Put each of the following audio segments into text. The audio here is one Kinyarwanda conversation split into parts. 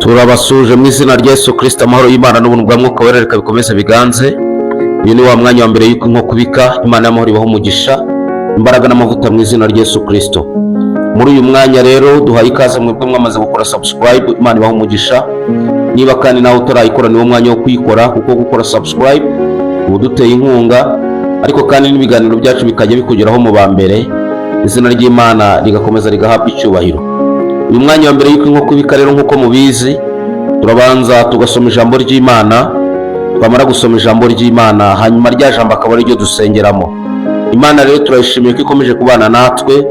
turabasuje mu izina rya Yesu Kristo. Amahoro y'Imana n'ubuntu bwa Mwuka Wera reka bikomeze biganze. Uyu ni wa mwanya wa mbere y'uko nko kubika. Imana y'amahoro ibaho umugisha, imbaraga n'amavuta mu izina rya Yesu Kristo. Muri uyu mwanya rero duhaye ikaze mwebwe mwamaze gukora subscribe. Imana ibaho umugisha. Niba kandi nawe utarayikora ni wo mwanya wo kuyikora, kuko gukora subscribe ubu duteye inkunga, ariko kandi n'ibiganiro byacu bikajya bikugeraho mu ba mbere. Izina ry'Imana rigakomeza rigahabwa icyubahiro. Uyu mwanya wa mbere y'uko nko kubika rero, nk'uko mubizi, turabanza tugasoma ijambo ry'Imana. Twamara gusoma ijambo ry'Imana, hanyuma rya jambo akaba ari ryo dusengeramo. Imana rero turayishimiye ko ikomeje kubana natwe,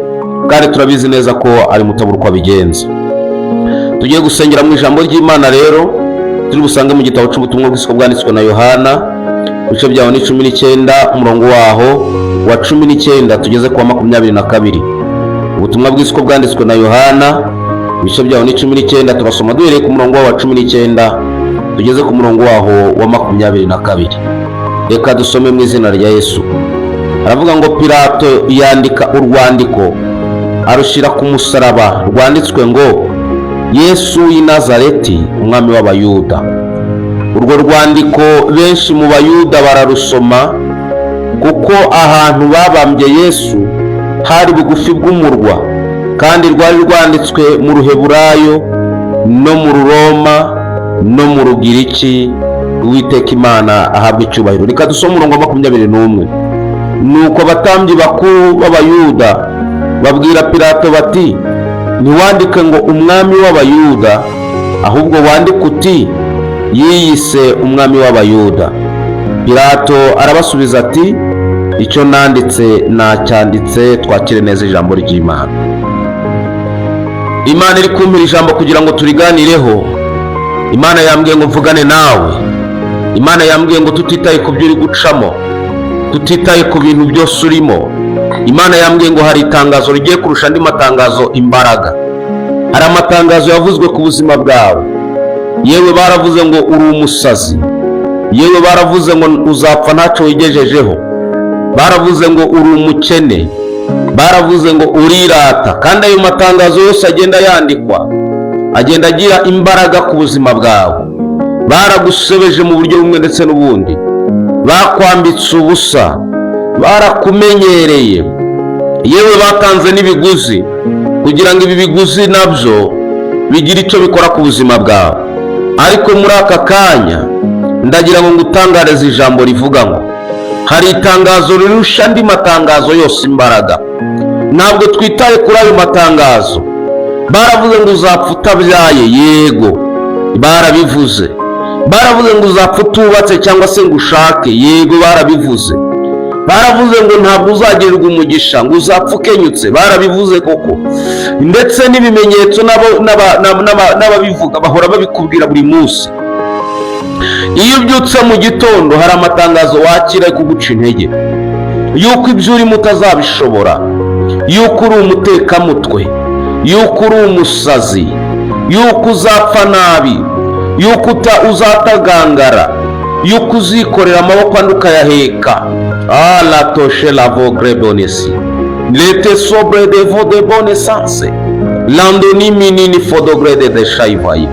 kandi turabizi neza ko ari mutabura uko abigenza. Tugiye gusengera mu ijambo ry'Imana rero, turi busange mu gitabo cy'ubutumwa bw'isiko bwanditswe na Yohana, ibice byaho ni 19 umurongo waho wa 19 tugeze kwa 22. Ubutumwa bw'isiko bwanditswe na Yohana, ibice byaho ni 19, turasoma duhereye ku murongo wa 19 tugeze ku murongo waho wa 22. Reka dusome mu izina rya Yesu. Aravuga ngo Pilato yandika urwandiko arushira ku musaraba, rwanditswe ngo Yesu w'i Nazareti, umwami w'Abayuda. Urwo rwandiko benshi mu Bayuda bararusoma, kuko ahantu babambye Yesu hari bugufi bw'umurwa, kandi rwari rwanditswe mu Ruheburayo no mu Ruroma no mu Rugiriki. Uwiteka Imana ahabwa icyubahiro. Reka dusome umurongo wa 21. Nuko abatambyi bakuru b'Abayuda babwira Pilato bati, ntiwandike ngo umwami w'Abayuda, ahubwo wandike uti yiyise umwami w'Abayuda. Pilato arabasubiza ati, icyo nanditse nacyanditse. Twakire neza ijambo ry'Imana. Imana iri kumpira ijambo kugira ngo turiganireho. Imana yambwiye ngo mvugane nawe. Imana yambwiye ngo tutitaye ku byo uri gucamo, tutitaye ku bintu byose urimo. Imana yambwiye ngo hari itangazo rigiye kurusha andi matangazo imbaraga. Hari amatangazo yavuzwe ku buzima bwawe. Yewe baravuze ngo uri umusazi, yewe baravuze ngo uzapfa ntacyo wigejejeho, baravuze ngo uri umukene, baravuze ngo urirata. Kandi ayo matangazo yose agenda yandikwa, agenda agira imbaraga ku buzima bwawe. Baragusebeje mu buryo bumwe ndetse n'ubundi, bakwambitse ubusa, barakumenyereye, yewe batanze n'ibiguzi kugira ngo ibi biguzi nabyo bigire icyo bikora ku buzima bwawe. Ariko muri aka kanya ndagira ngo ngutangarize ijambo rivuga ngo hari itangazo rirusha andi matangazo yose imbaraga. Ntabwo twitaye kuri ayo matangazo. Baravuze ngo uzapfa utabyaye, yego barabivuze. Baravuze ngo uzapfa utubatse cyangwa se ngo ushake, yego barabivuze. Baravuze ngo ntabwo uzagirirwa umugisha, ngo uzapfa ukenyutse, barabivuze koko. Ndetse n'ibimenyetso n'ababivuga bahora babikubwira buri munsi. Iyo ubyutse mu gitondo hari amatangazo wakira yo kuguca intege, yuko ibyo urimo utazabishobora, yuko uri umutekamutwe, yuko uri umusazi, yuko uzapfa nabi, yuko uzatagangara, yuko uzikorera amaboko andi ukayaheka. La toshe la vogre bonesi lete sobre de vode bonesance landoni minini fodogre de shaivayi.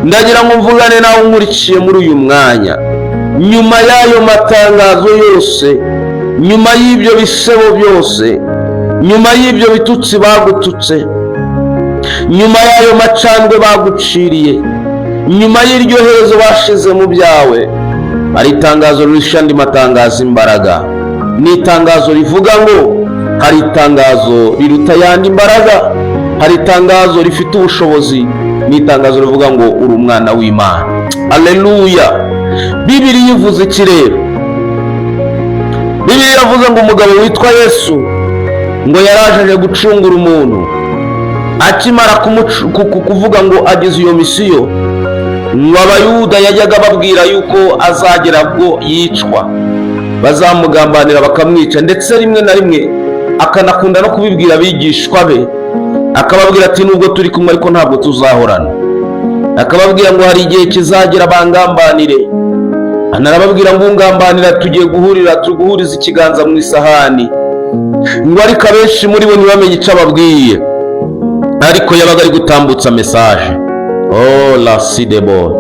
Ndagira ngo mvugane nawe nkurikiye muri uyu mwanya. Nyuma y'ayo matangazo yose, nyuma y'ibyo bisebo byose, nyuma y'ibyo bitutsi bagututse, nyuma y'ayo macandwe baguciriye, nyuma y'iryo herezo bashize mu byawe, hari itangazo rirusha andi matangazo imbaraga. Ni itangazo rivuga ngo hari itangazo riruta yandi imbaraga, hari itangazo rifite ubushobozi. Ni itangazo rivuga ngo uri umwana w'Imana. Aleluya. Bibiliya ivuze iki rero? Bibiliya yavuze ngo umugabo witwa Yesu ngo yaraje gucungura umuntu. Akimara kuvuga ngo agize iyo misiyo, ngo Abayuda yajyaga babwira yuko azagera bwo yicwa, bazamugambanira bakamwica. Ndetse rimwe na rimwe akanakunda no kubibwira abigishwa be, akababwira ati nubwo turi kumwe ariko ntabwo tuzahorana. Akababwira ngo hari igihe kizagera bangambanire. Anarababwira ngo ungambanira tuguhuriza ikiganza mu isahani. Ngo ariko abenshi muri bo ntibamenye icyo ababwiye, ariko yabaga ari gutambutsa mesaje. Oh la sidebo.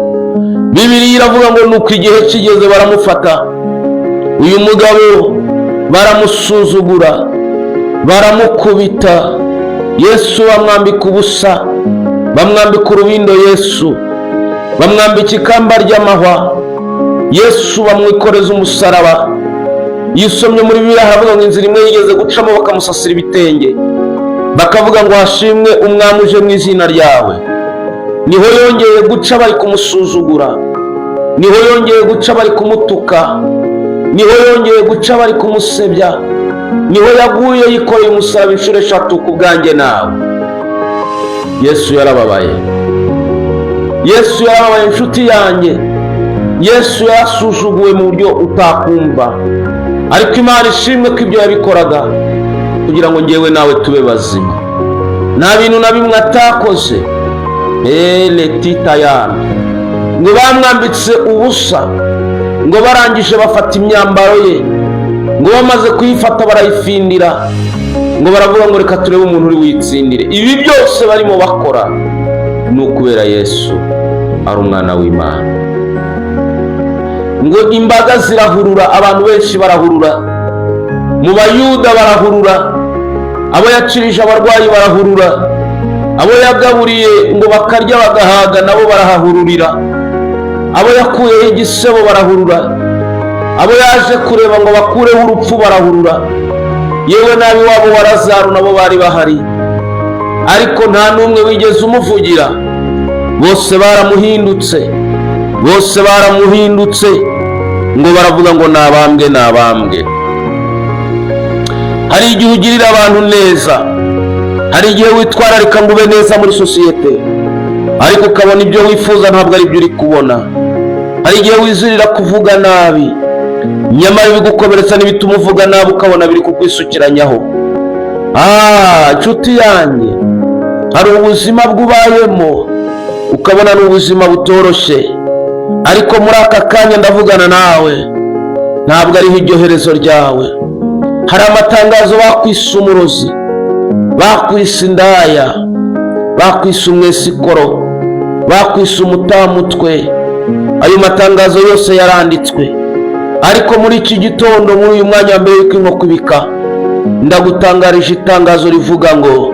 Bibiliya iravuga ngo nuko igihe kigeze baramufata uyu mugabo, baramusuzugura, baramukubita. Yesu bamwambika ubusa, bamwambika urubindo Yesu, bamwambika ikamba ry'amahwa Yesu, bamwikoreza umusaraba. Yisomye muri Bibiliya havuga ngo inzira imwe yigeze gucamo bakamusasira ibitenge, bakavuga ngo hashimwe umwami uje mu izina ryawe. Niho yongeye guca bari kumusuzugura, niho yongeye guca bari kumutuka, niho yongeye guca bari kumusebya, niho yaguye yikoreye umusaraba inshuro 3 ku bwanjye nawe. Yesu yarababaye, Yesu yarababaye inshuti yanjye. Yesu yasuzuguwe mu buryo utakumva, ariko Imana ishimwe ko ibyo yabikoraga kugira ngo ngewe nawe tube bazima. Nta bintu na bimwe atakoze. Letita yana ngo bamwambitse ubusa, ngo barangije bafata imyambaro ye, ngo bamaze kuyifata barayifindira, ngo baravuga ngo reka turebe umuntu uri witsindire. Ibi byose barimo bakora ni ukubera Yesu ari umwana w'Imana. Ngo imbaga zirahurura, abantu benshi barahurura, mu Bayuda barahurura, abo yacirije abarwayi barahurura, abo yagaburiye ngo bakarya bagahaga nabo barahahururira, abo yakuyeho igisebo barahurura, abo yaje kureba ngo bakureho urupfu barahurura, yewe nabi wabo wa Lazaro nabo bari bahari, ariko nta n'umwe wigeze umuvugira. Bose baramuhindutse, bose baramuhindutse, ngo baravuga ngo nabambwe, nabambwe. Hari igihe ugirira abantu neza, hari igihe witwararika ngo ube neza muri sosiyete, ariko ukabona ibyo wifuza ntabwo ari byo uri kubona. Hari igihe wizurira kuvuga nabi, nyamara ibigukomeretsa n'ibituma uvuga nabi ukabona biri kukwisukiranyaho. Nshuti yanjye, hari ubuzima bwubayemo ukabona ni ubuzima butoroshye, ariko muri aka kanya ndavugana nawe ntabwo ariho iryo herezo ryawe. Hari amatangazo bakwise umurozi, bakwise indaya, bakwise umwesikoro, bakwise umutamutwe. Ayo matangazo yose yaranditswe, ariko muri iki gitondo, muri uyu mwanya mbere yuko inkoko ibika, ndagutangarije itangazo rivuga ngo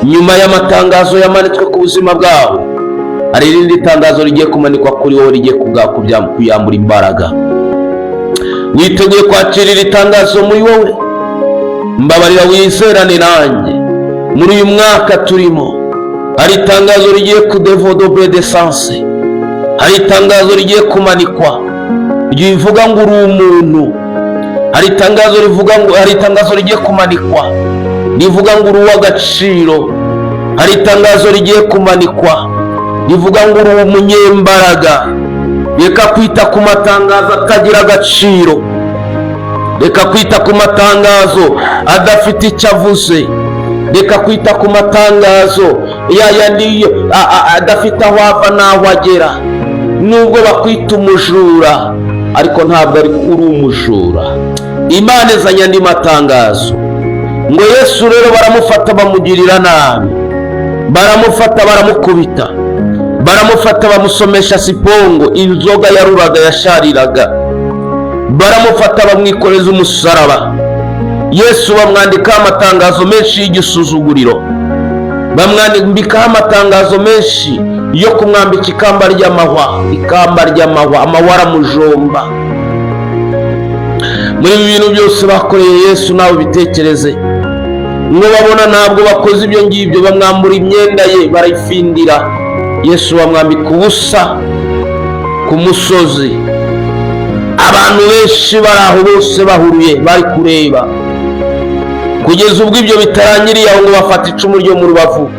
nyuma y'amatangazo yamanitswe ku buzima bwawe, hari irindi tangazo rigiye kumanikwa kuri wowe, rigiye kuyambura imbaraga. Witeguye kwakira iri tangazo muri wowe? Mbabarira wizerane nanjye. Muri uyu mwaka turimo, hari itangazo rigiye kudevelope desanse, hari itangazo rigiye kumanikwa rivuga ngo uri umuntu. Hari itangazo rivuga ngo, hari itangazo rigiye kumanikwa rivuga ngo uri uw'agaciro. Hari itangazo rigiye kumanikwa rivuga ngo uri umunyembaraga. Reka kwita ku matangazo atagira agaciro, reka kwita ku matangazo adafite icyo avuze, reka kwita ku matangazo adafite aho ava n'aho agera. Nubwo bakwita umujura, ariko ntabwo uri umujura. Imana izanye andi matangazo ngo Yesu rero baramufata bamugirira nabi, baramufata baramukubita, baramufata bamusomesha sipongo, inzoga yaruraga yashariraga, baramufata bamwikoreza umusaraba. Yesu bamwandikaho amatangazo menshi y'igisuzuguriro, bamwandikaho amatangazo menshi yo kumwambika ikamba ry'amahwa, ikamba ry'amahwa, amahwa aramujomba. Muri ibi bintu byose bakoreye Yesu, nawe bitekereze. Ngo babona ntabwo bakoze ibyo ngibyo, bamwambura imyenda ye barayifindira. Yesu bamwambika ubusa ku musozi, abantu benshi bari aho bose bahuruye bari kureba, kugeza ubwo ibyo bitarangiriye aho ngo bafata icumu ryo mu rubavu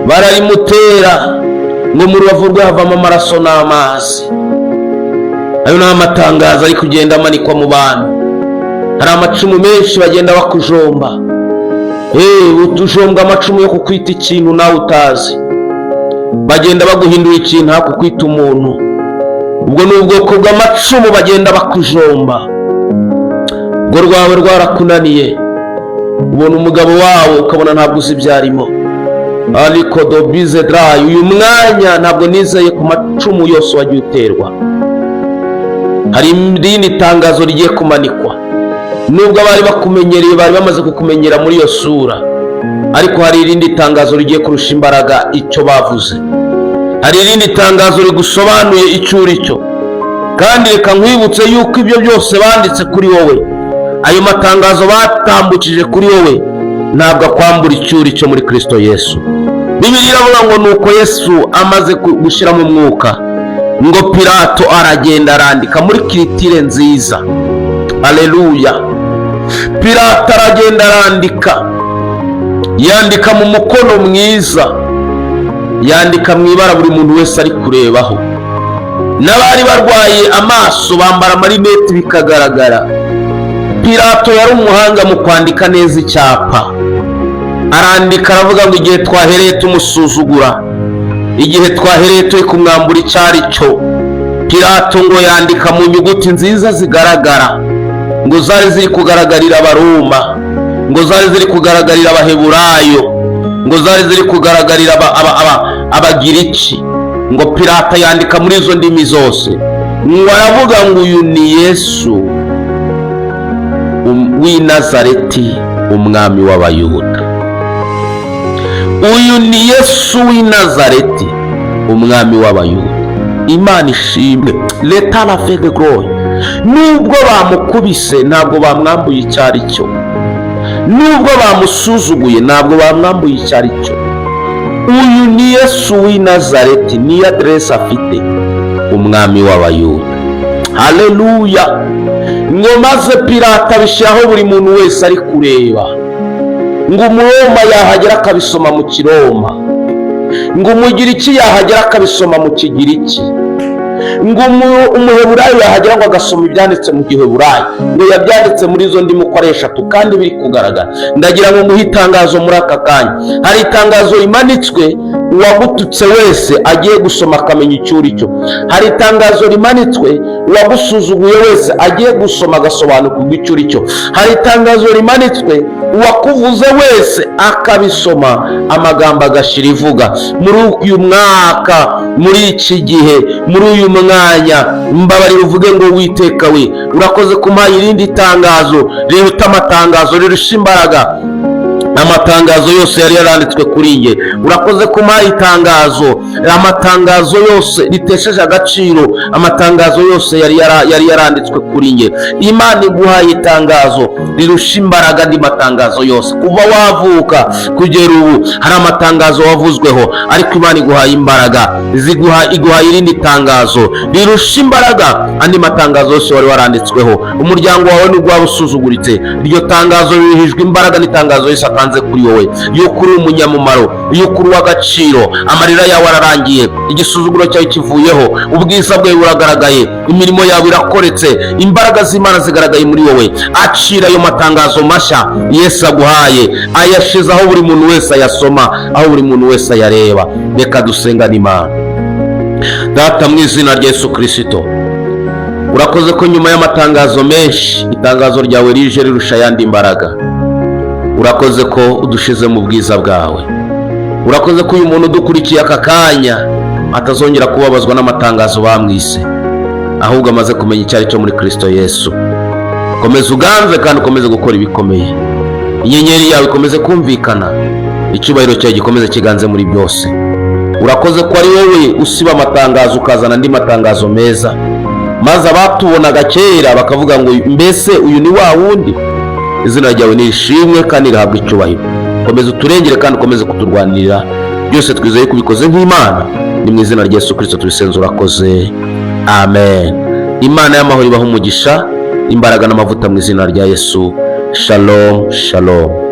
bararimutera, ngo mu rubavu rwe havamo amaraso n'amazi. Ayo ni amatangazo ari kugenda amanikwa mu bantu. Hari amacumu menshi bagenda bakujomba, utujombwa amacumu yo kukwita ikintu nawe utazi, bagenda baguhindura ikintu hakukwita umuntu. Ubwo ni ubwoko bw'amacumu bagenda bakujomba. Ngo rwawe rwarakunaniye, ubona umugabo wawe ukabona ntabwo uzi ibyo arimo, ariko dobize dry. Uyu mwanya ntabwo nizeye ku macumu yose wagiye uterwa. Hari irindi tangazo rigiye kumanikwa. Nubwo abari bakumenyereye bari bamaze kukumenyera muri iyo sura, ariko hari irindi tangazo rigiye kurusha imbaraga icyo bavuze. Hari irindi tangazo rigusobanuye icyo uri cyo. Kandi reka nkwibutse yuko ibyo byose banditse kuri wowe, ayo matangazo batambukije kuri wowe, ntabwo akwambura icyo uri cyo muri Kristo Yesu. Bibiliya iravuga ngo nuko Yesu amaze gushyira mu mwuka, ngo Pilato aragenda arandika muri kiritire nziza. Haleluya. Pilato aragenda arandika, yandika mu mukono mwiza, yandika mu ibara buri muntu wese ari kurebaho. N'abari barwaye amaso bambara amarineti bikagaragara. Pilato yari umuhanga mu kwandika neza icyapa. Arandika aravuga ngo igihe twahereye tumusuzugura, igihe twahereye turi kumwambura icyo ari cyo. Pilato ngo yandika mu nyuguti nziza zigaragara, ngo zari ziri kugaragarira Abaroma, ngo zari ziri kugaragarira Abaheburayo, ngo zari ziri kugaragarira Abagiriki. Ngo Pilato yandika muri izo ndimi zose, ngo aravuga ngo uyu ni Yesu w'i Nazareti, umwami w'Abayuda. Uyu ni Yesu w'i Nazareti, umwami w'Abayuda. Imana ishimwe. Leta la fe de glory. Nubwo bamukubise ntabwo bamwambuye icyo ari cyo. Nubwo bamusuzuguye ntabwo bamwambuye icyo ari cyo. Uyu ni Yesu w'i Nazareti, ni adresse afite, umwami w'Abayuda. Haleluya. Ngo maze Pilato abishyiraho buri muntu wese ari kureba. Ngo Umuroma yahagera akabisoma mu Kiroma, ngo Umugiriki yahagera akabisoma mu Kigiriki, ngo Umuheburayo yahagera ngo agasoma ibyanditse mu Giheburayo. Ngo yabyanditse muri izo ndimi uko ari eshatu kandi biri kugaragara. Ndagira ngo nguhe itangazo muri aka kanya. Hari itangazo rimanitswe, uwagututse wese agiye gusoma akamenya icyo uri cyo. Hari itangazo rimanitswe, uwagusuzuguye wese agiye gusoma agasobanukirwa icyo uri cyo. Hari itangazo rimanitswe, uwakuvuze wese akabisoma amagambo agashira ivuga. Muri uyu mwaka, muri iki gihe, muri uyu mwanya, mbabarira uvuge ngo Uwiteka we, urakoze kumpaha irindi tangazo riruta amatangazo, rirusha imbaraga amatangazo yose yari yaranditswe kuri nge. Urakoze kumpaha itangazo, amatangazo yose ritesheje agaciro, amatangazo yose yari yaranditswe kuri nge. Imana iguhaye itangazo rirusha imbaraga andi matangazo yose. Kuva wavuka kugera ubu hari amatangazo wavuzweho, ariko Imana iguhaye imbaraga, iguhaye irindi tangazo rirusha imbaraga andi matangazo yose wari waranditsweho. Umuryango wawe nubwo waba usuzuguritse, iryo tangazo ririhijwe imbaraga n'itangazo yose atanze kuri wowe, yuko uri umunyamumaro, yuko uri uw'agaciro. Amarira yawe ararangiye, igisuzuguro cyawe kivuyeho, ubwiza bwawe buragaragaye, imirimo yawe irakoretse, imbaraga z'Imana zigaragaye muri wowe. Acira ayo matangazo mashya Yesu aguhaye, ayashize aho buri muntu wese ayasoma, aho buri muntu wese ayareba. Reka dusengane Imana. Data, mu izina rya Yesu Kristo, urakoze ko nyuma y'amatangazo menshi, itangazo ryawe rije rirusha ayandi imbaraga. Urakoze ko udushize mu bwiza bwawe. Urakoze ko uyu muntu udukurikiye aka kanya atazongera kubabazwa n'amatangazo bamwise, ahubwo amaze kumenya icyo ari cyo muri Kristo Yesu. Komeza uganze kandi ukomeze gukora ibikomeye. Inyenyeri yawe ikomeze kumvikana, icyubahiro cyawe gikomeze kiganze muri byose. Urakoze ko ari wowe usiba amatangazo ukazana andi matangazo meza, maze abatubonaga kera bakavuga ngo mbese uyu ni wa wundi. Izina ryawe nirishimwe kandi rihabwe icyubahiro. Komeza uturengere kandi ukomeze kuturwanirira. Byose twizeye kubikoze nk'Imana, ni mu izina rya Yesu Kristo tubisenze. Urakoze. Amen. Imana y'amahoro ibaha umugisha, imbaraga n'amavuta mu izina rya Yesu. Shalom, shalom.